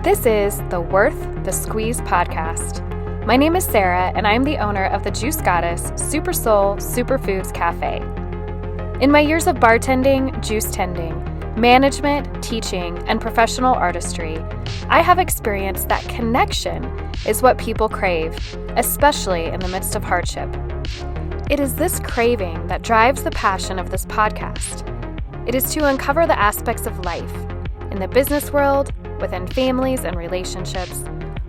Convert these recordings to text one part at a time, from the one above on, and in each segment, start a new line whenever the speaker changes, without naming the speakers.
This is the Worth the Squeeze podcast. My name is Sarah, and I'm the owner of the Juice Goddess Super Soul Superfoods Cafe. In my years of bartending, juice tending, management, teaching, and professional artistry, I have experienced that connection is what people crave, especially in the midst of hardship. It is this craving that drives the passion of this podcast. It is to uncover the aspects of life in the business world, within families and relationships,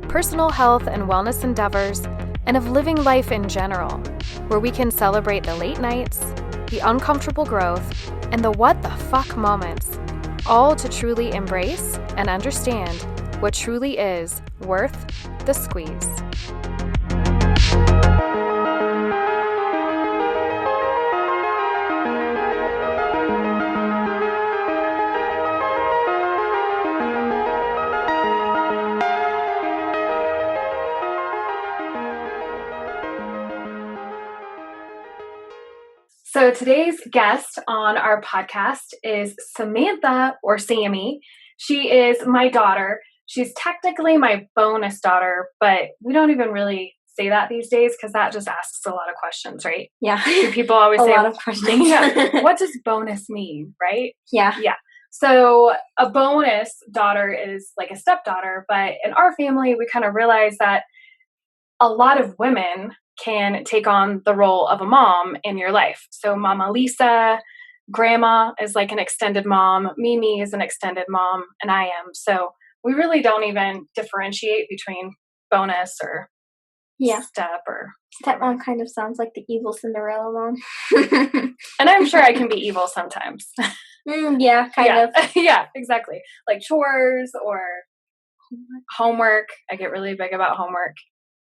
personal health and wellness endeavors, and of living life in general, where we can celebrate the late nights, the uncomfortable growth, and the what the fuck moments, all to truly embrace and understand what truly is worth the squeeze. So today's guest on our podcast is Samantha, or Sammy. She is my daughter. She's technically my bonus daughter, but we don't even really say that these days because that just asks a lot of questions, right?
Yeah.
Do people always say
a lot of questions?
Yeah. What does bonus mean, right?
Yeah.
Yeah. So a bonus daughter is like a stepdaughter, but in our family, we kind of realized that a lot of women can take on the role of a mom in your life. So Mama Lisa, Grandma is like an extended mom, Mimi is an extended mom, and I am. So we really don't even differentiate between bonus or step or...
Stepmom kind of sounds like the evil Cinderella mom.
And I'm sure I can be evil sometimes.
Yeah, kind of.
Yeah, exactly. Like chores or homework. I get really big about homework.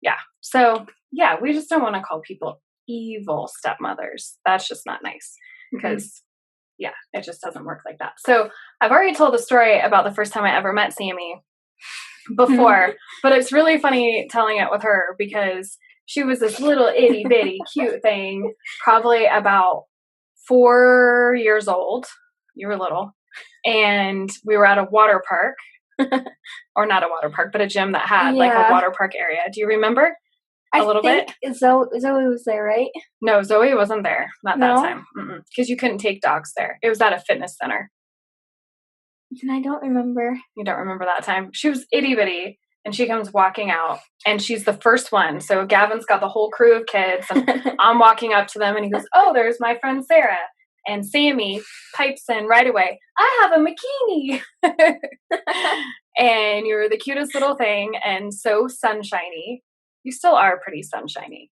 Yeah. So, yeah, we just don't want to call people evil stepmothers. That's just not nice because, it just doesn't work like that. So I've already told the story about the first time I ever met Sammy before, but it's really funny telling it with her because she was this little itty bitty cute thing, probably about 4 years old. You were little. And we were at a water park. Or not a water park, but a gym that had like a water park area. Do you remember a little bit?
Zoe was there, right?
No, Zoe wasn't there. Not that time. Because you couldn't take dogs there. It was at a fitness center.
And I don't remember.
You don't remember that time? She was itty bitty, and she comes walking out, and she's the first one. So Gavin's got the whole crew of kids, and I'm walking up to them, and he goes, "Oh, there's my friend Sarah." And Sammy pipes in right away, "I have a bikini." And you're the cutest little thing and so sunshiny. You still are pretty sunshiny.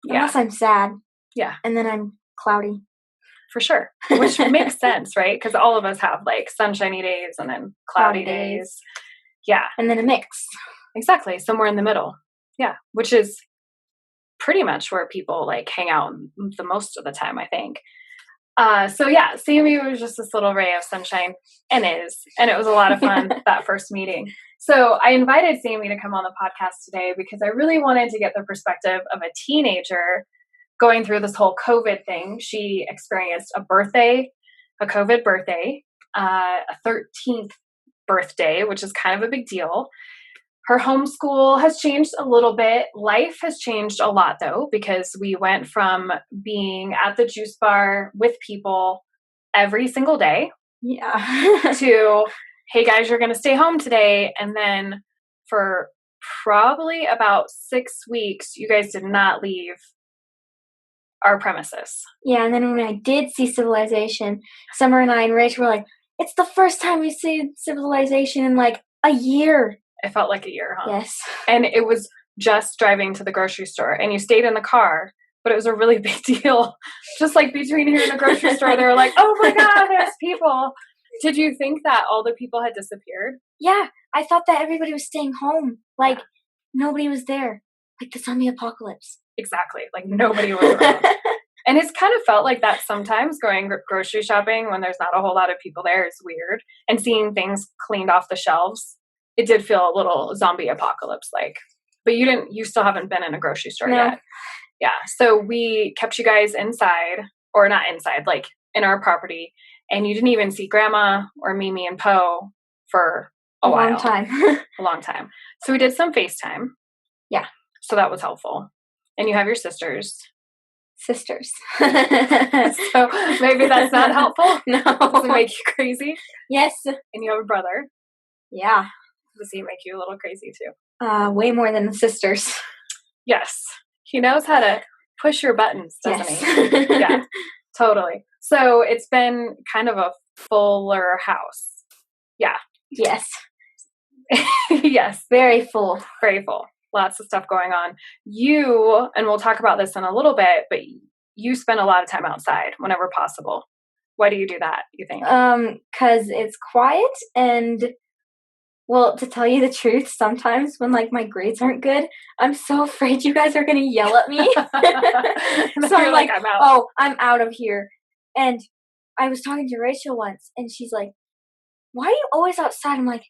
Yeah.
Unless I'm sad.
Yeah.
And then I'm cloudy.
For sure. Which makes sense, right? Because all of us have like sunshiny days and then cloudy days. Yeah.
And then a mix.
Exactly. Somewhere in the middle. Yeah. Which is pretty much where people like hang out the most of the time, I think. Sammy was just this little ray of sunshine and it was a lot of fun that first meeting. So I invited Sammy to come on the podcast today because I really wanted to get the perspective of a teenager going through this whole COVID thing. She experienced a COVID birthday, a 13th birthday, which is kind of a big deal. Her homeschool has changed a little bit. Life has changed a lot, though, because we went from being at the juice bar with people every single day to, "Hey, guys, you're going to stay home today." And then for probably about 6 weeks, you guys did not leave our premises.
Yeah, and then when I did see Civilization, Summer and I and Rach were like, "It's the first time we've seen Civilization in like a year."
It felt like a year, huh?
Yes.
And it was just driving to the grocery store. And you stayed in the car, but it was a really big deal. Just like between here and the grocery store, they were like, "Oh my God, there's people." Did you think that all the people had disappeared?
Yeah. I thought that everybody was staying home. Like, nobody was there. Like the zombie apocalypse.
Exactly. Like nobody was around. And it's kind of felt like that sometimes going grocery shopping when there's not a whole lot of people there is weird. And seeing things cleaned off the shelves. It did feel a little zombie apocalypse like, but you still haven't been in a grocery store yet. Yeah. So we kept you guys inside, or not inside, like in our property, and you didn't even see Grandma or Mimi and Poe for a
long
while.
time.
A long time. So we did some FaceTime.
Yeah.
So that was helpful. And you have your sisters.
Sisters.
So maybe that's not helpful.
No.
Does it make you crazy?
Yes.
And you have a brother.
Yeah.
Does he make you a little crazy too?
Way more than the sisters.
Yes. He knows how to push your buttons, doesn't
Yes.
he? Yeah, totally. So it's been kind of a fuller house. Yeah.
Yes.
Yes.
Very full.
Very full. Lots of stuff going on. You, and we'll talk about this in a little bit, but you spend a lot of time outside whenever possible. Why do you do that, you think?
'Cause it's quiet and, well, to tell you the truth, sometimes when, like, my grades aren't good, I'm so afraid you guys are gonna yell at me. So I'm like,
I'm out.
oh, I'm out of here. And I was talking to Rachel once, and she's like, why are you always outside? I'm like,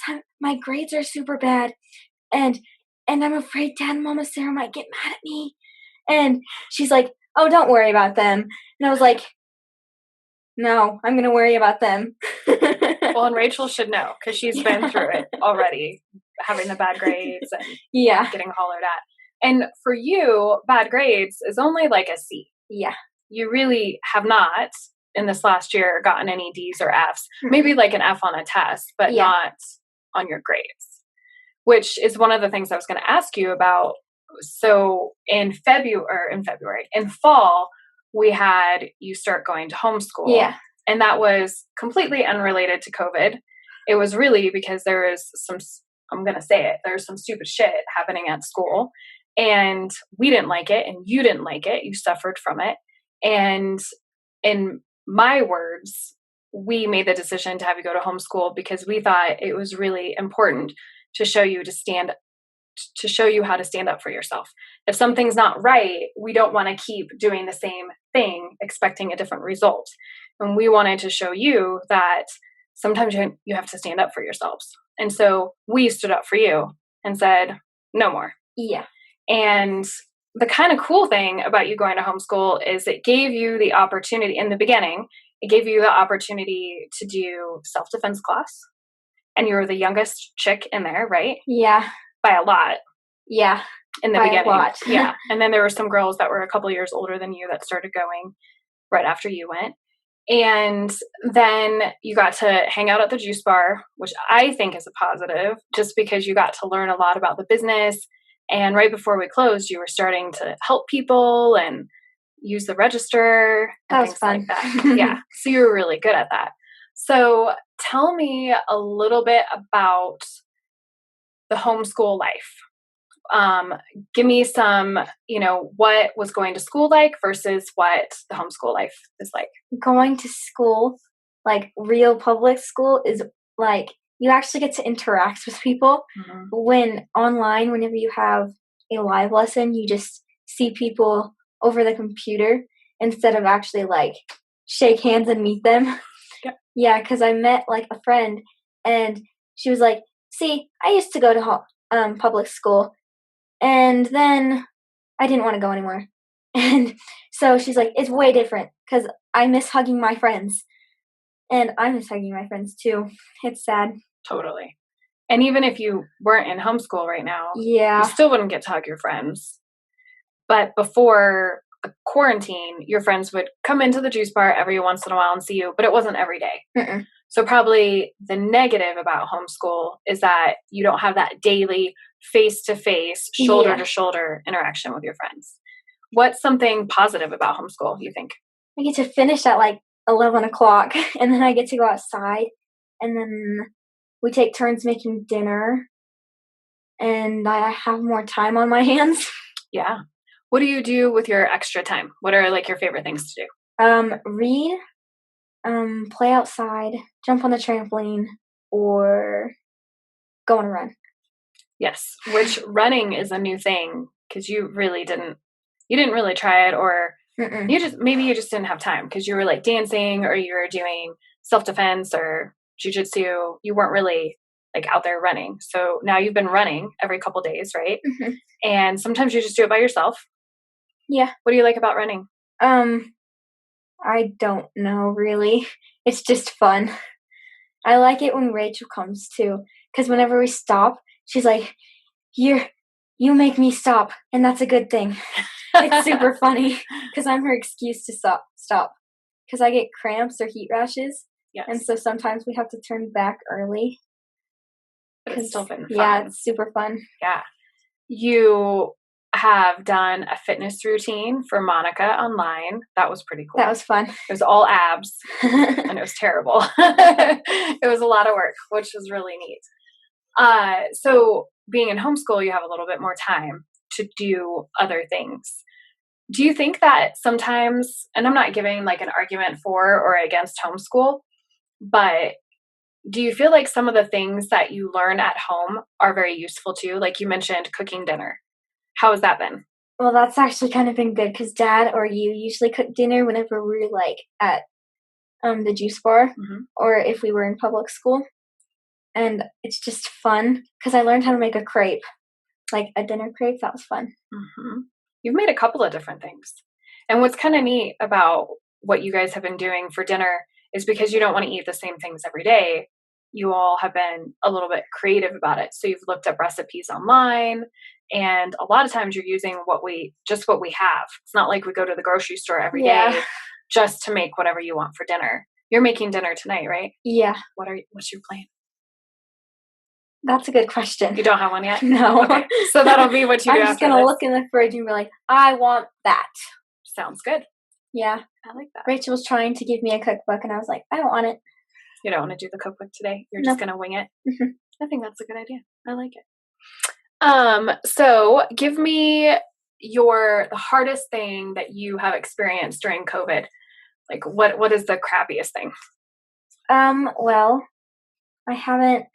because my grades are super bad, and I'm afraid Dad and Mama Sarah might get mad at me. And she's like, oh, don't worry about them. And I was like, no, I'm going to worry about them.
Well, and Rachel should know because she's been through it already, having the bad grades and getting hollered at. And for you, bad grades is only like a C.
Yeah.
You really have not, in this last year, gotten any D's or F's. Maybe like an F on a test, but not on your grades, which is one of the things I was going to ask you about. So in fall, we had you start going to homeschool.
Yeah.
And that was completely unrelated to COVID. It was really because there was I'm going to say it, there's some stupid shit happening at school. And we didn't like it, and you didn't like it. You suffered from it. And in my words, we made the decision to have you go to homeschool because we thought it was really important to show you how to stand up for yourself. If something's not right, we don't want to keep doing the same thing expecting a different result. And we wanted to show you that sometimes you have to stand up for yourselves. And so we stood up for you and said, no more.
Yeah.
And the kind of cool thing about you going to homeschool is it gave you the opportunity in the beginning, it gave you the opportunity to do self-defense class. And you were the youngest chick in there, right?
Yeah.
By a lot.
Yeah.
In the
by
beginning.
A lot.
Yeah. And then there were some girls that were a couple years older than you that started going right after you went. And then you got to hang out at the juice bar, which I think is a positive, just because you got to learn a lot about the business. And right before we closed, you were starting to help people and use the register and
that was
things
fun.
like that. Yeah. So you were really good at that. So tell me a little bit about the homeschool life. Give me some, what was going to school like versus what the homeschool life is like.
Going to school, like real public school, is like you actually get to interact with people. Mm-hmm. When online, whenever you have a live lesson, you just see people over the computer instead of actually like shake hands and meet them. Yeah, because I met like a friend and she was like, see, I used to go to public school. And then I didn't want to go anymore. And so she's like, it's way different because I miss hugging my friends. And I miss hugging my friends too. It's sad.
Totally. And even if you weren't in homeschool right now,
you
still wouldn't get to hug your friends. But before the quarantine, your friends would come into the juice bar every once in a while and see you, but it wasn't every day. Mm-mm. So probably the negative about homeschool is that you don't have that daily face-to-face, shoulder-to-shoulder interaction with your friends. What's something positive about homeschool, you think?
I get to finish at like 11 o'clock, and then I get to go outside, and then we take turns making dinner, and I have more time on my hands.
Yeah. What do you do with your extra time? What are like your favorite things to do?
Read, play outside, jump on the trampoline, or go on a run.
Yes, which running is a new thing because you didn't really try it, or Mm-mm. you just didn't have time because you were like dancing or you were doing self-defense or jiu-jitsu. You weren't really like out there running. So now you've been running every couple days, right? Mm-hmm. And sometimes you just do it by yourself.
Yeah.
What do you like about running?
I don't know really. It's just fun. I like it when Rachel comes too, because whenever we stop, she's like, you make me stop, and that's a good thing. It's super funny, because I'm her excuse to stop. Because I get cramps or heat rashes,
yes.
And so sometimes we have to turn back early.
But it's still been fun.
Yeah, it's super fun.
Yeah. You have done a fitness routine for Monica online. That was pretty cool.
That was fun.
It was all abs, and it was terrible. It was a lot of work, which was really neat. So being in homeschool, you have a little bit more time to do other things. Do you think that sometimes, and I'm not giving like an argument for or against homeschool, but do you feel like some of the things that you learn at home are very useful too? Like you mentioned cooking dinner. How has that been?
Well, that's actually kind of been good because Dad or you usually cook dinner whenever we're like at the juice bar or if we were in public school. And it's just fun because I learned how to make a crepe, like a dinner crepe. That was fun.
Mm-hmm. You've made a couple of different things. And what's kind of neat about what you guys have been doing for dinner is because you don't want to eat the same things every day. You all have been a little bit creative about it. So you've looked up recipes online, and a lot of times you're using what we have. It's not like we go to the grocery store every day just to make whatever you want for dinner. You're making dinner tonight, right?
Yeah.
What's your plan?
That's a good question.
You don't have one yet?
No.
Okay. So that'll be what you do.
I'm just gonna look in the fridge and be like, I want that.
Sounds good.
Yeah.
I like that.
Rachel was trying to give me a cookbook and I was like, I don't want it.
You don't want to do the cookbook today? You're just gonna wing it? I think that's a good idea. I like it. So give me the hardest thing that you have experienced during COVID. Like what is the crappiest thing?
Well, I haven't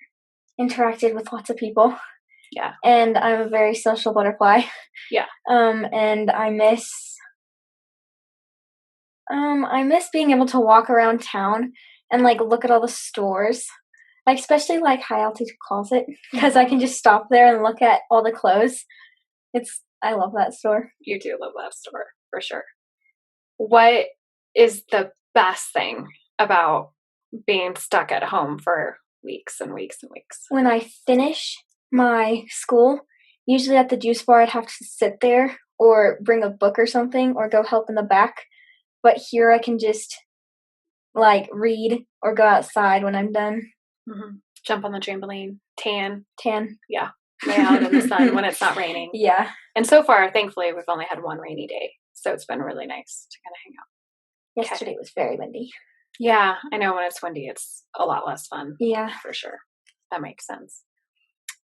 interacted with lots of people.
Yeah.
And I'm a very social butterfly.
Yeah.
And I miss being able to walk around town and like look at all the stores. Like especially like High Altitude Closet because I can just stop there and look at all the clothes. I love that store.
You do love that store for sure. What is the best thing about being stuck at home for weeks and weeks and weeks?
When I finish my school, usually at the juice bar, I'd have to sit there or bring a book or something or go help in the back. But here I can just like read or go outside when I'm done.
Mm-hmm. Jump on the trampoline, tan. Yeah. Lay out in the sun when it's not raining.
Yeah.
And so far, thankfully, we've only had one rainy day. So it's been really nice to kind of hang out.
Yesterday was very windy.
Yeah, I know when it's windy, it's a lot less fun.
Yeah.
For sure. That makes sense.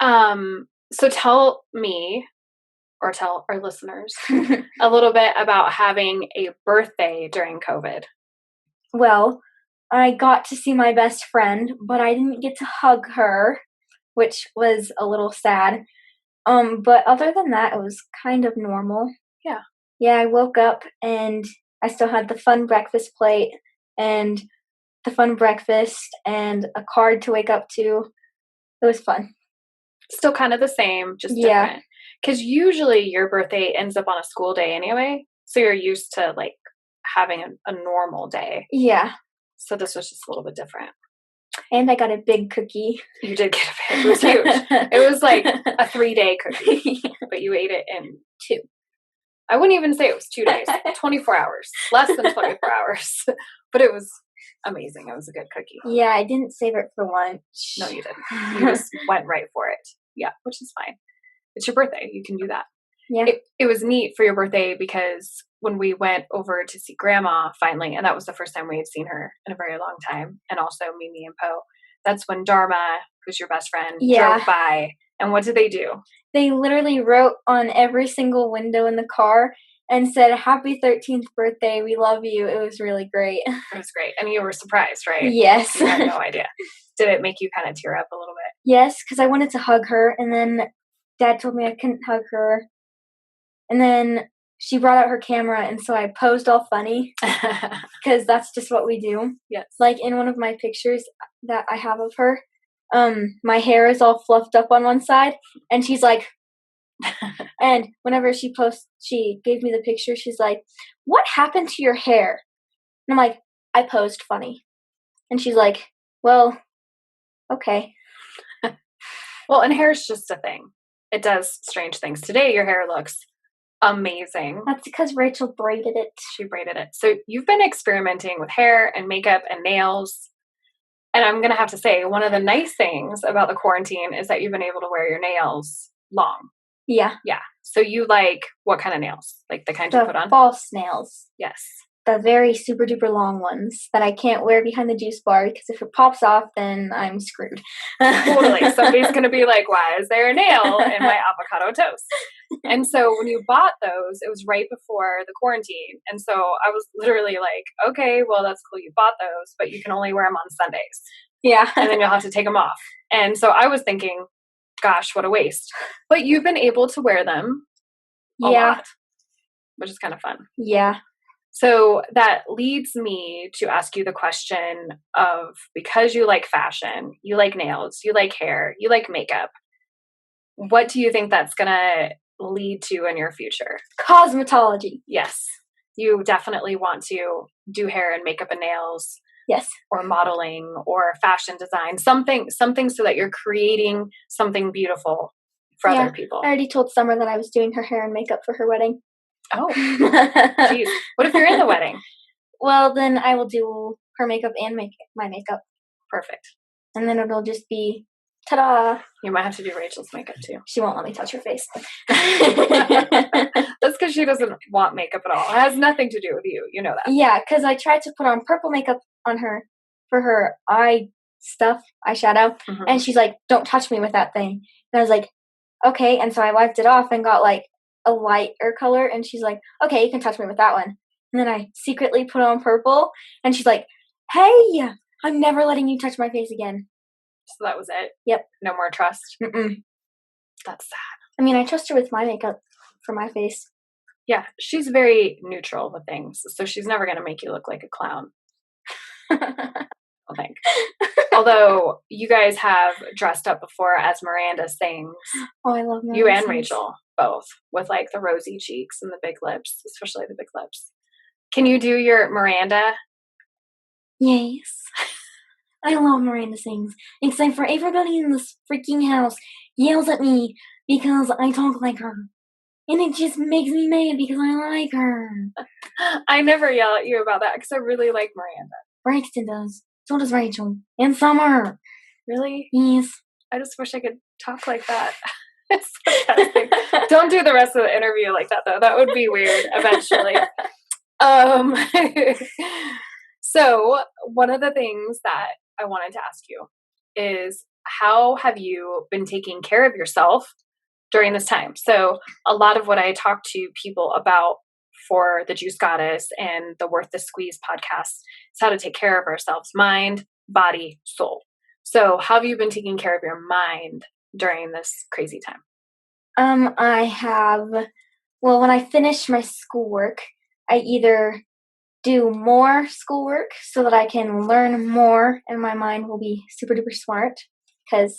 So tell me, or tell our listeners, a little bit about having a birthday during COVID.
Well, I got to see my best friend, but I didn't get to hug her, which was a little sad. But other than that, it was kind of normal.
Yeah.
Yeah, I woke up and I still had the fun breakfast plate and the fun breakfast and a card to wake up to. It was fun.
Still kind of the same, just different. Because usually your birthday ends up on a school day anyway, so you're used to like having a normal day.
Yeah.
So this was just a little bit different.
And I got a big cookie.
You did get a big. It was huge. It was like a 3-day cookie, but you ate it in 2. I wouldn't even say it was 2 days. 24 hours, less than 24 hours. But it was amazing. It was a good cookie.
Yeah, I didn't save it for lunch.
No, you didn't. You just went right for it. Yeah, which is fine. It's your birthday. You can do that.
Yeah.
It was neat for your birthday because when we went over to see Grandma finally, and that was the first time we had seen her in a very long time, and also Mimi and Poe, that's when Dharma, who's your best friend, drove by. And what did they do? They
literally wrote on every single window in the car and said, "Happy 13th birthday. We love you." It was really great.
It was great. And you were surprised, right?
Yes.
You had no idea. Did it make you kind of tear up a little bit?
Yes, because I wanted to hug her, and then Dad told me I couldn't hug her. And then she brought out her camera, and so I posed all funny because that's just what we do.
Yes.
Like in one of my pictures that I have of her, my hair is all fluffed up on one side, and she's like, and whenever she gave me the picture, she's like, "What happened to your hair?" And I'm like, "I posed funny." And she's like, "Well, Okay.
Well, and hair is just a thing. It does strange things. Today, your hair looks amazing.
That's because Rachel braided it.
She braided it. So you've been experimenting with hair and makeup and nails. And I'm going to have to say, one of the nice things about the quarantine is that you've been able to wear your nails long.
Yeah.
Yeah. So you like what kind of nails? Like the kind you put on?
False nails.
Yes.
The very super duper long ones that I can't wear behind the juice bar because if it pops off, then I'm screwed.
Totally. Somebody's going to be like, why is there a nail in my avocado toast? And so when you bought those, it was right before the quarantine. And so I was literally like, okay, well, that's cool. You bought those, but you can only wear them on Sundays.
Yeah.
And then you'll have to take them off. And so I was thinking, gosh, what a waste. But you've been able to wear them a lot, which is kind of fun.
Yeah.
So that leads me to ask you the question of, because you like fashion, you like nails, you like hair, you like makeup, what do you think that's going to lead to in your future?
Cosmetology.
Yes. You definitely want to do hair and makeup and nails.
Yes.
Or modeling or fashion design, something so that you're creating something beautiful for other people.
I already told Summer that I was doing her hair and makeup for her wedding.
Oh, geez. What if you're in the wedding?
Well, then I will do her makeup and my makeup.
Perfect.
And then it'll just be, ta-da.
You might have to do Rachel's makeup too.
She won't let me touch her face.
That's because she doesn't want makeup at all. It has nothing to do with you. You know that.
Yeah, because I tried to put on purple makeup on her for her eye stuff, eyeshadow. Mm-hmm. And she's like, don't touch me with that thing. And I was like, okay. And so I wiped it off and got like a lighter color. And she's like, okay, you can touch me with that one. And then I secretly put on purple. And she's like, hey, I'm never letting you touch my face again.
So that was it?
Yep.
No more trust?
Mm-mm.
That's sad.
I mean, I trust her with my makeup for my face.
Yeah, she's very neutral with things. So she's never going to make you look like a clown. I think. Although you guys have dressed up before as Miranda sings.
Oh, I love Miranda.
You and Rachel, both, with like the rosy cheeks and the big lips, especially the big lips. Can you do your Miranda?
Yes. I love Miranda sings. Except for everybody in this freaking house yells at me because I talk like her. And it just makes me mad because I like her.
I never yell at you about that because I really like Miranda.
Braxton does. So does Rachel. And Summer.
Really?
Yes.
I just wish I could talk like that. It's fantastic. Don't do the rest of the interview like that, though. That would be weird eventually. So one of the things that I wanted to ask you is, how have you been taking care of yourself during this time? So a lot of what I talk to people about for the Juice Goddess and the Worth the Squeeze podcast is how to take care of ourselves, mind, body, soul. So how have you been taking care of your mind during this crazy time?
I have, well, when I finish my schoolwork, I either do more schoolwork so that I can learn more and my mind will be super duper smart because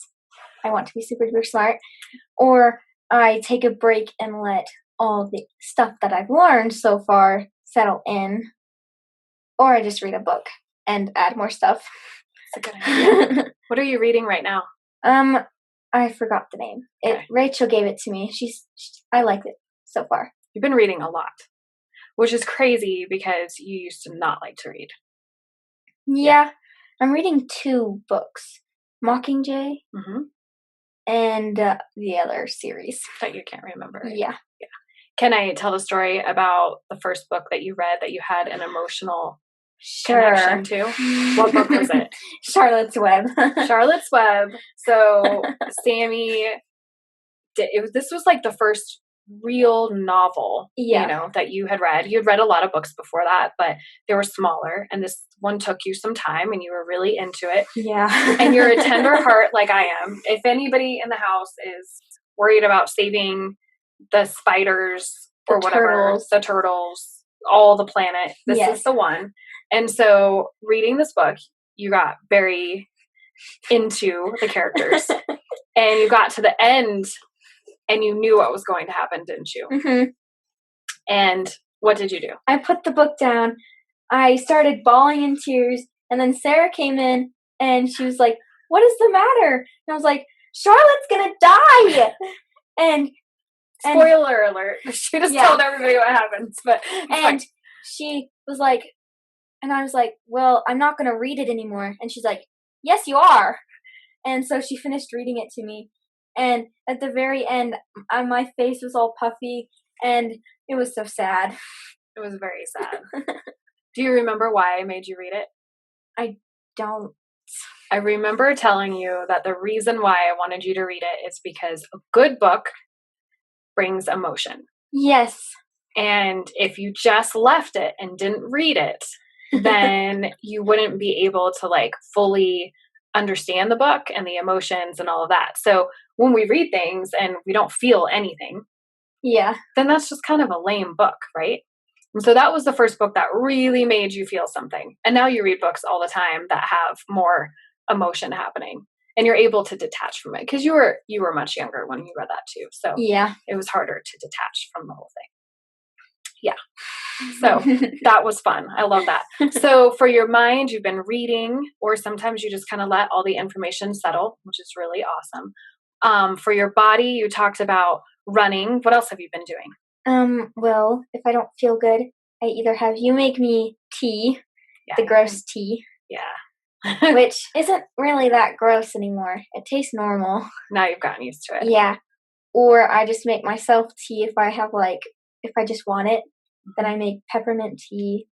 I want to be super duper smart, or I take a break and let all the stuff that I've learned so far settle in, or I just read a book and add more stuff.
That's a good idea. What are you reading right now?
I forgot the name.
Okay.
Rachel gave it to me. I liked it so far.
You've been reading a lot, which is crazy because you used to not like to read.
Yeah. I'm reading 2 books, Mockingjay and the other series
that you can't remember. Right?
Yeah.
Can I tell the story about the first book that you read that you had an emotional connection to? What book was it?
Charlotte's Web.
Charlotte's Web. So Sammy, this was like the first real novel, that you had read. You had read a lot of books before that, but they were smaller, and this one took you some time and you were really into it.
Yeah.
And you're a tender heart like I am. If anybody in the house is worried about saving the spiders or whatever, the turtles, all the planet, this is the one. And so reading this book, you got very into the characters and you got to the end and you knew what was going to happen, didn't you? Mm-hmm. And what did you do?
I put the book down. I started bawling in tears, and then Sarah came in and she was like, what is the matter? And I was like, Charlotte's gonna die. And
spoiler alert. She just told everybody what happens, but
she was like, and I was like, well, I'm not gonna read it anymore. And she's like, yes, you are. And so she finished reading it to me. And at the very end, my face was all puffy, and it was so sad.
It was very sad. Do you remember why I made you read it?
I don't.
I remember telling you that the reason why I wanted you to read it is because a good book brings emotion.
Yes.
And if you just left it and didn't read it, then you wouldn't be able to like fully understand the book and the emotions and all of that. So when we read things and we don't feel anything, then that's just kind of a lame book, right? And so that was the first book that really made you feel something. And now you read books all the time that have more emotion happening, and you're able to detach from it because you were much younger when you read that too. So it was harder to detach from the whole thing. Yeah. So that was fun. I love that. So for your mind, you've been reading, or sometimes you just kind of let all the information settle, which is really awesome. For your body, you talked about running. What else have you been doing?
Well, if I don't feel good, I either have you make me tea, the gross tea.
Yeah.
Which isn't really that gross anymore. It tastes normal.
Now you've gotten used to it.
Yeah. Or I just make myself tea if I just want it. Then I make peppermint tea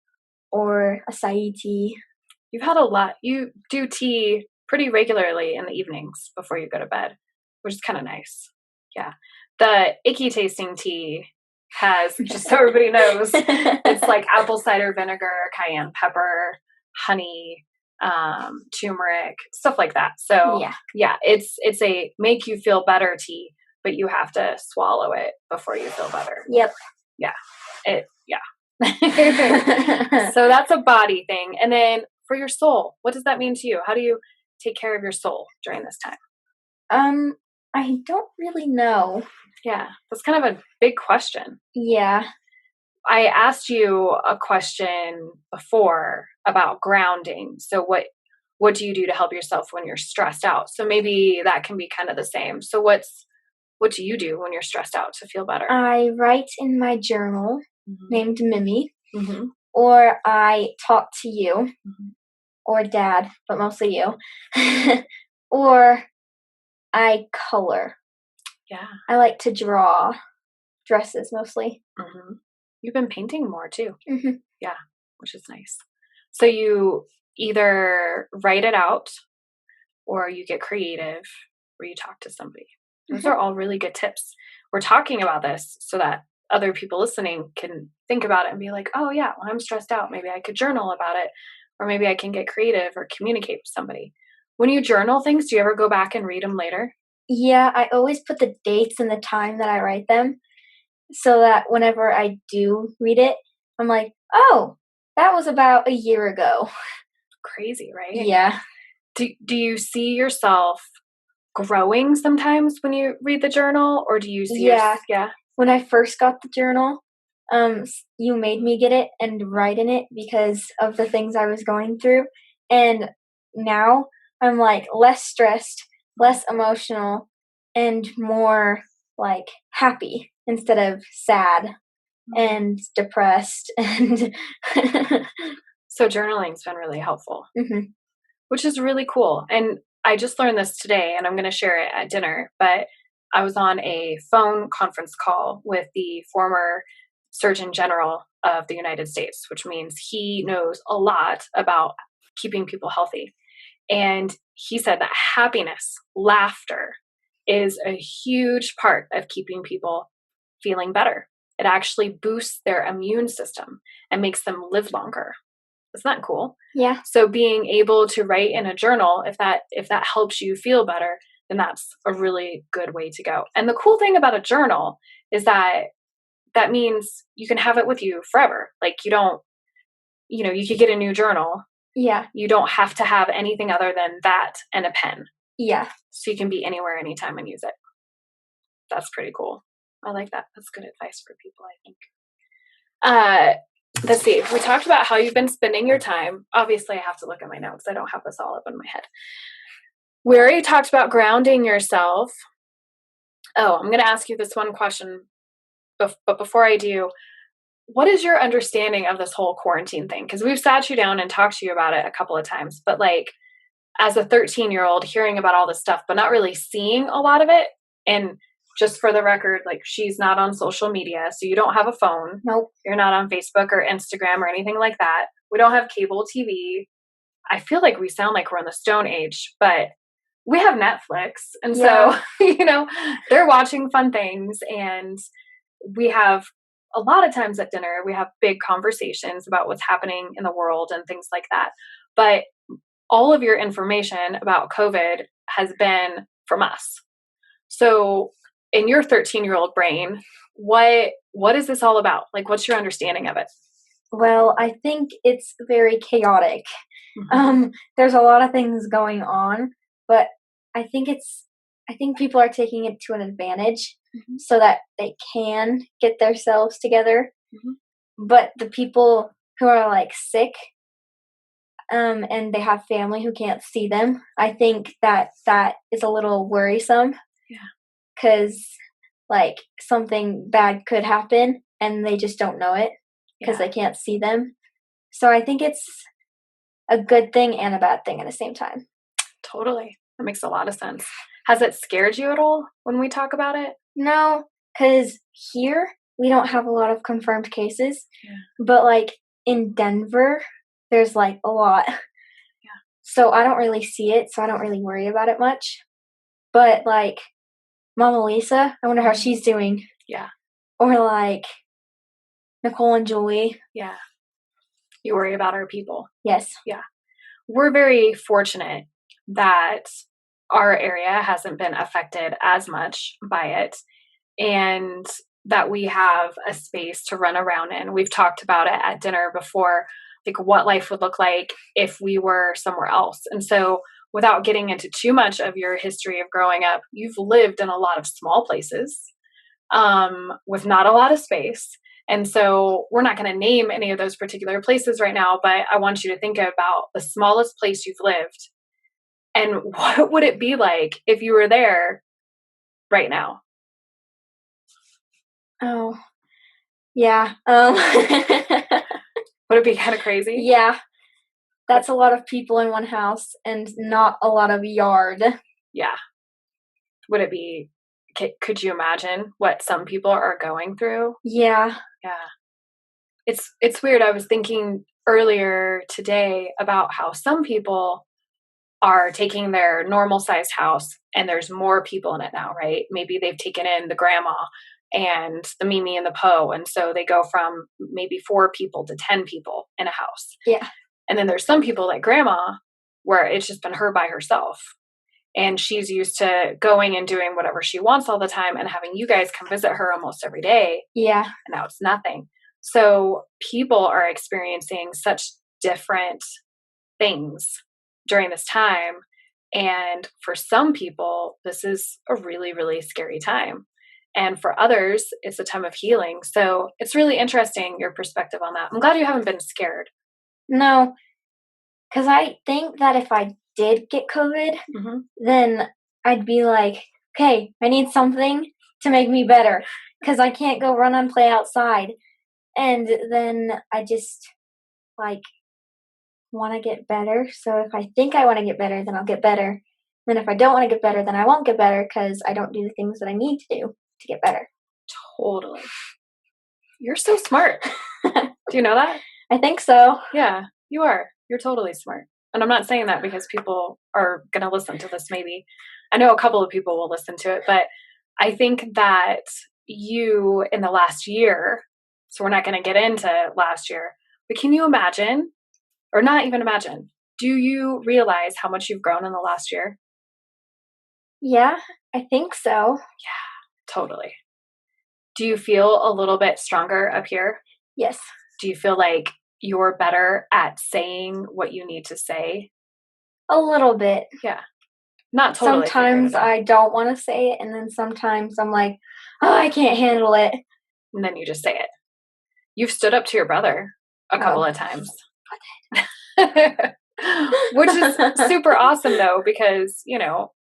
or acai tea.
You've had a lot. You do tea pretty regularly in the evenings before you go to bed, which is kind of nice. Yeah. The icky tasting tea has, just so everybody knows, it's like apple cider vinegar, cayenne pepper, honey, turmeric, stuff like that. So yeah, it's a make you feel better tea, but you have to swallow it before you feel better.
Yep.
Yeah. So that's a body thing. And then for your soul, what does that mean to you? How do you take care of your soul during this time?
I don't really know.
Yeah, that's kind of a big question.
Yeah.
I asked you a question before about grounding. So what do you do to help yourself when you're stressed out? So maybe that can be kind of the same. So what do you do when you're stressed out to feel better?
I write in my journal named Mimi, or I talk to you, or Dad, but mostly you, or I color.
Yeah.
I like to draw dresses mostly.
You've been painting more too. Yeah, which is nice. So you either write it out, or you get creative, or you talk to somebody. Those are all really good tips. We're talking about this so that other people listening can think about it and be like, oh yeah, when I'm stressed out, maybe I could journal about it, or maybe I can get creative or communicate with somebody. When you journal things, do you ever go back and read them later?
Yeah, I always put the dates and the time that I write them, so that whenever I do read it, I'm like, oh, that was about a year ago.
Crazy, right?
Yeah.
Do you see yourself growing sometimes when you read the journal, or do you see
When I first got the journal, you made me get it and write in it because of the things I was going through, and now I'm like less stressed, less emotional, and more like happy instead of sad and depressed. And
so journaling's been really helpful, which is really cool. And I just learned this today, and I'm going to share it at dinner, but I was on a phone conference call with the former Surgeon General of the United States, which means he knows a lot about keeping people healthy. And he said that happiness, laughter, is a huge part of keeping people feeling better. It actually boosts their immune system and makes them live longer. Isn't that cool?
Yeah.
So being able to write in a journal, if that helps you feel better, then that's a really good way to go. And the cool thing about a journal is that means you can have it with you forever. Like you could get a new journal.
Yeah.
You don't have to have anything other than that and a pen.
Yeah.
So you can be anywhere, anytime and use it. That's pretty cool. I like that. That's good advice for people, I think. Let's see. We talked about how you've been spending your time. Obviously, I have to look at my notes. I don't have this all up in my head. We already talked about grounding yourself. Oh, I'm going to ask you this one question, but before I do, what is your understanding of this whole quarantine thing? Because we've sat you down and talked to you about it a couple of times, but like as a 13-year-old hearing about all this stuff, but not really seeing a lot of it. And just for the record, like she's not on social media, so you don't have a phone.
Nope.
You're not on Facebook or Instagram or anything like that. We don't have cable TV. I feel like we sound like we're in the Stone Age, but we have Netflix. And so, they're watching fun things. And we have a lot of times at dinner, we have big conversations about what's happening in the world and things like that. But all of your information about COVID has been from us. So in your 13-year-old brain, what is this all about? Like, what's your understanding of it?
Well, I think it's very chaotic. There's a lot of things going on, but I think people are taking it to an advantage so that they can get themselves together. But the people who are like sick, and they have family who can't see them, I think that is a little worrisome.
Yeah.
Because like something bad could happen and they just don't know it because they can't see them. So I think it's a good thing and a bad thing at the same time.
Totally. That makes a lot of sense. Has it scared you at all when we talk about it?
No, because here we don't have a lot of confirmed cases. But like in Denver, there's like a lot. So I don't really see it, so I don't really worry about it much. But like Mama Lisa, I wonder how she's doing.
Yeah.
Or like Nicole and Julie.
Yeah. You worry about our people.
Yes.
Yeah. We're very fortunate that our area hasn't been affected as much by it and that we have a space to run around in. We've talked about it at dinner before, like what life would look like if we were somewhere else. And so without getting into too much of your history of growing up, you've lived in a lot of small places with not a lot of space. And so we're not going to name any of those particular places right now, but I want you to think about the smallest place you've lived and what would it be like if you were there right now?
Oh, yeah.
Would it be kind of crazy?
Yeah. That's a lot of people in one house and not a lot of yard.
Yeah. Would it be, could you imagine what some people are going through?
Yeah.
Yeah. It's weird. I was thinking earlier today about how some people are taking their normal sized house and there's more people in it now, right? Maybe they've taken in the grandma and the Mimi and the Poe. And so they go from maybe 4 people to 10 people in a house.
Yeah.
And then there's some people like grandma where it's just been her by herself. And she's used to going and doing whatever she wants all the time and having you guys come visit her almost every day.
Yeah.
And now it's nothing. So people are experiencing such different things during this time. And for some people, this is a really, really scary time. And for others, it's a time of healing. So it's really interesting, your perspective on that. I'm glad you haven't been scared.
No, because I think that if I did get COVID, then I'd be like, okay, I need something to make me better because I can't go run and play outside. And then I just like want to get better. So if I think I want to get better, then I'll get better. Then if I don't want to get better, then I won't get better because I don't do the things that I need to do to get better.
Totally. You're so smart. Do you know that?
I think so.
Yeah, you are. You're totally smart. And I'm not saying that because people are going to listen to this maybe. I know a couple of people will listen to it, but I think that you in the last year, so we're not going to get into last year, but can you imagine, or not even imagine, do you realize how much you've grown in the last year?
Yeah, I think so.
Yeah, totally. Do you feel a little bit stronger up here?
Yes.
Do you feel like you're better at saying what you need to say?
A little bit.
Yeah. Not totally.
Sometimes I don't want to say it, and then sometimes I'm like, oh, I can't handle it.
And then you just say it. You've stood up to your brother a couple of times. Which is super awesome though, because,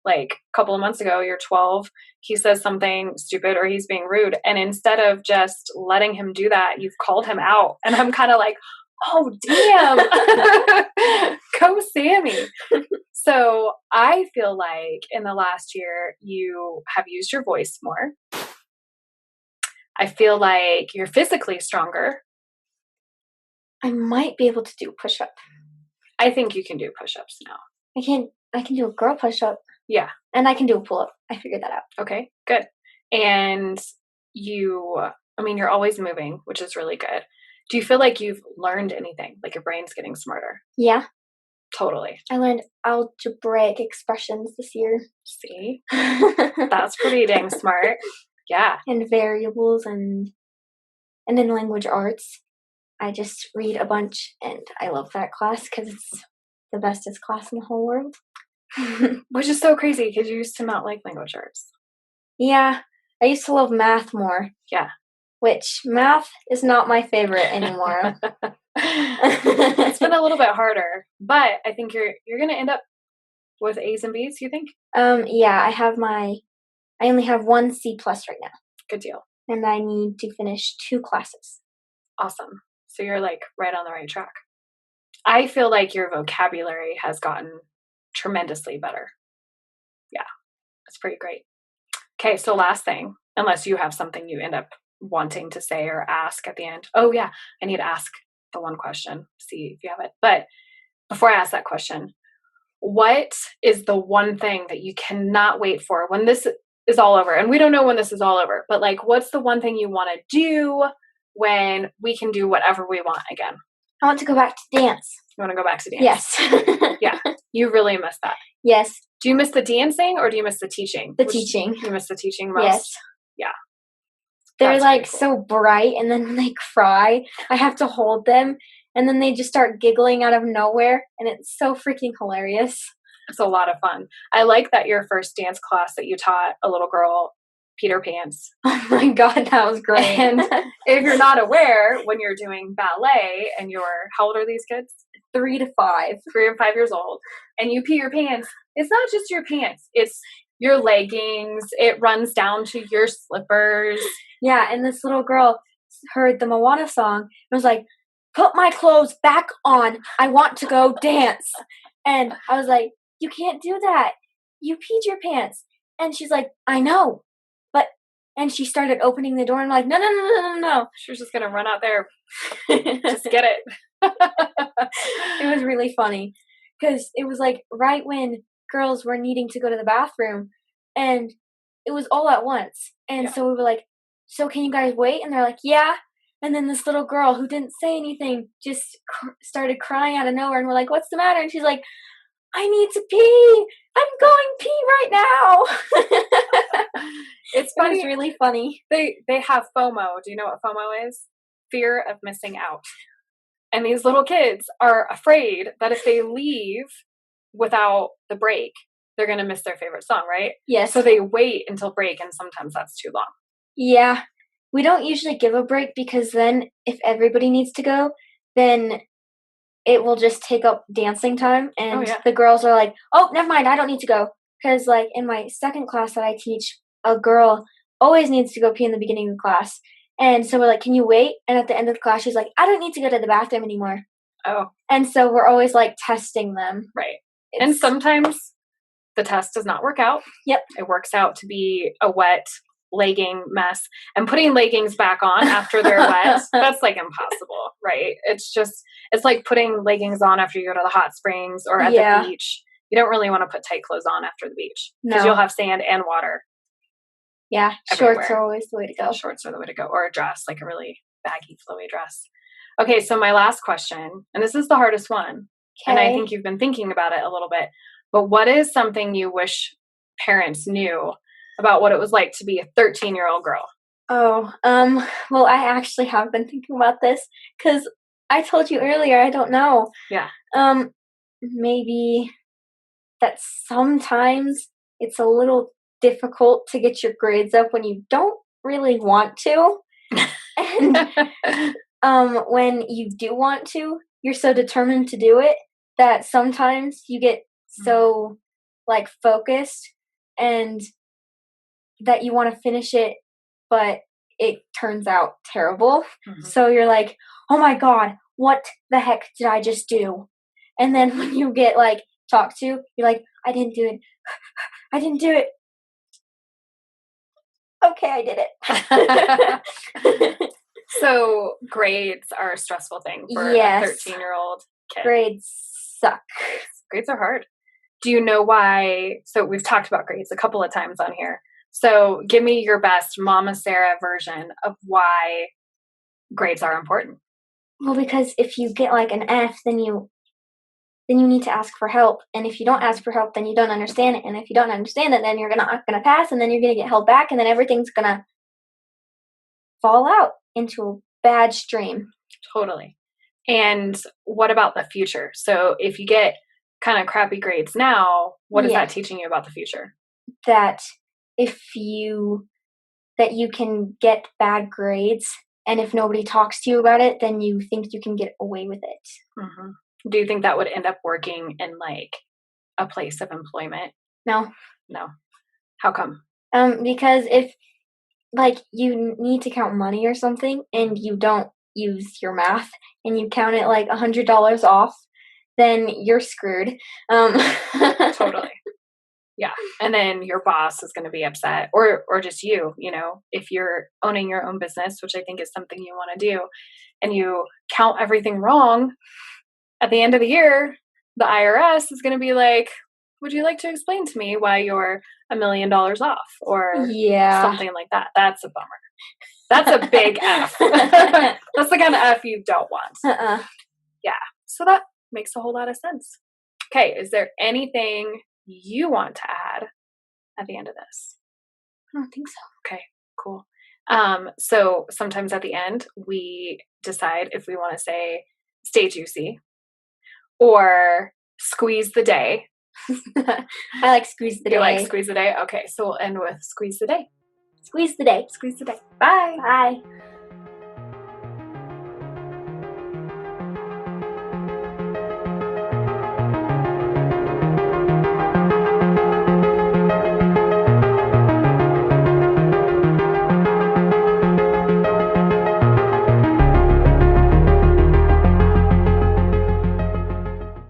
like a couple of months ago, you're 12, he says something stupid or he's being rude. And instead of just letting him do that, you've called him out. And I'm kind of like, oh, damn. Go Sammy. So I feel like in the last year, you have used your voice more. I feel like you're physically stronger.
I might be able to do push-up.
I think you can do push-ups now.
I can do a girl push-up.
Yeah.
And I can do a pull-up. I figured that out.
Okay, good. And you're always moving, which is really good. Do you feel like you've learned anything? Like your brain's getting smarter?
Yeah.
Totally.
I learned algebraic expressions this year.
See? That's pretty dang smart. Yeah.
And variables and in language arts. I just read a bunch and I love that class because it's the bestest class in the whole world.
Which is so crazy because you used to not like language arts.
Yeah. I used to love math more.
Yeah.
Which math is not my favorite anymore.
It's been a little bit harder, but I think you're going to end up with A's and B's, you think?
Yeah, I only have 1 C+ right now.
Good deal.
And I need to finish 2 classes.
Awesome. So you're like right on the right track. I feel like your vocabulary has gotten tremendously better. Yeah, it's pretty great. Okay, so last thing, unless you have something you end up wanting to say or ask at the end. Oh yeah, I need to ask the one question, see if you have it. But before I ask that question, what is the one thing that you cannot wait for when this is all over? And we don't know when this is all over, but like, what's the one thing you want to do when we can do whatever we want again?
I want to go back to dance.
You want to go back to dance?
Yes.
Yeah. You really miss that.
Yes.
Do you miss the dancing or do you miss the teaching?
Teaching.
You miss the teaching most?
Yes.
Yeah.
They're like cool. So bright, and then when they cry, I have to hold them, and then they just start giggling out of nowhere, and it's so freaking hilarious.
It's a lot of fun. I like that your first dance class that you taught a little girl Peter Pans.
Oh my God, that was great.
And if you're not aware, when you're doing ballet and how old are these kids?
3 to 5.
3 and 5 years old. And you pee your pants. It's not just your pants. It's your leggings. It runs down to your slippers.
Yeah, and this little girl heard the Moana song and was like, "Put my clothes back on. I want to go dance." And I was like, "You can't do that. You peed your pants." And she's like, "I know." And she started opening the door and like, no.
She was just going to run out there. Just get it.
It was really funny because it was like right when girls were needing to go to the bathroom and it was all at once. And so we were like, "So can you guys wait?" And they're like, "Yeah." And then this little girl who didn't say anything just started crying out of nowhere. And we're like, "What's the matter?" And she's like, "I need to pee. I'm going pee right now."
It's funny.
It was really funny.
They have FOMO. Do you know what FOMO is? Fear of missing out. And these little kids are afraid that if they leave without the break, they're going to miss their favorite song, right?
Yes.
So they wait until break, and sometimes that's too long.
Yeah. We don't usually give a break because then if everybody needs to go, then it will just take up dancing time. And the girls are like, "Oh, never mind. I don't need to go." Because like in my second class that I teach, a girl always needs to go pee in the beginning of the class. And so we're like, "Can you wait?" And at the end of the class, she's like, "I don't need to go to the bathroom anymore."
Oh.
And so we're always like testing them.
Right. And sometimes the test does not work out.
Yep.
It works out to be a wet legging mess. And putting leggings back on after they're wet, that's like impossible, right? It's like putting leggings on after you go to the hot springs or at the beach. You don't really want to put tight clothes on after the beach because you'll have sand and water.
Yeah,
everywhere.
Shorts are always the way to go.
Shorts are the way to go. Or a dress, like a really baggy, flowy dress. Okay, so my last question, and this is the hardest one, and I think you've been thinking about it a little bit, but what is something you wish parents knew about what it was like to be a 13-year-old girl?
Oh, well, I actually have been thinking about this because I told you earlier, I don't know.
Yeah.
Maybe that sometimes it's a little difficult to get your grades up when you don't really want to. And when you do want to, you're so determined to do it that sometimes you get so like focused and that you want to finish it, but it turns out terrible. So you're like, oh my God, what the heck did I just do? And then when you get like talked to, you're like, I didn't do it. I didn't do it. Okay, I did
it. So grades are a stressful thing for a 13-year-old kid.
Grades suck.
Grades are hard. Do you know why? So we've talked about grades a couple of times on here. So give me your best Mama Sarah version of why grades are important.
Well, because if you get like an F, then you need to ask for help. And if you don't ask for help, then you don't understand it. And if you don't understand it, then you're not gonna pass, and then you're gonna get held back, and then everything's gonna fall out into a bad stream.
Totally. And what about the future? So if you get kind of crappy grades now, what is that teaching you about the future?
That that you can get bad grades, and if nobody talks to you about it, then you think you can get away with it.
Do you think that would end up working in like a place of employment?
No.
How come?
Because if like you need to count money or something and you don't use your math and you count it like $100 off, then you're screwed.
Totally. Yeah. And then your boss is going to be upset, or just you know, if you're owning your own business, which I think is something you want to do, and you count everything wrong, at the end of the year, the IRS is going to be like, would you like to explain to me why you're $1 million off, or something like that? That's a bummer. That's a big F. That's the kind of F you don't want. Yeah. So that makes a whole lot of sense. Okay. Is there anything you want to add at the end of this?
I don't think so.
Okay, cool. So sometimes at the end, we decide if we want to say stay juicy or squeeze the day.
I like squeeze the day.
You like squeeze the day? Okay, so we'll end with squeeze the day.
Squeeze the day.
Squeeze the day. Bye.
Bye.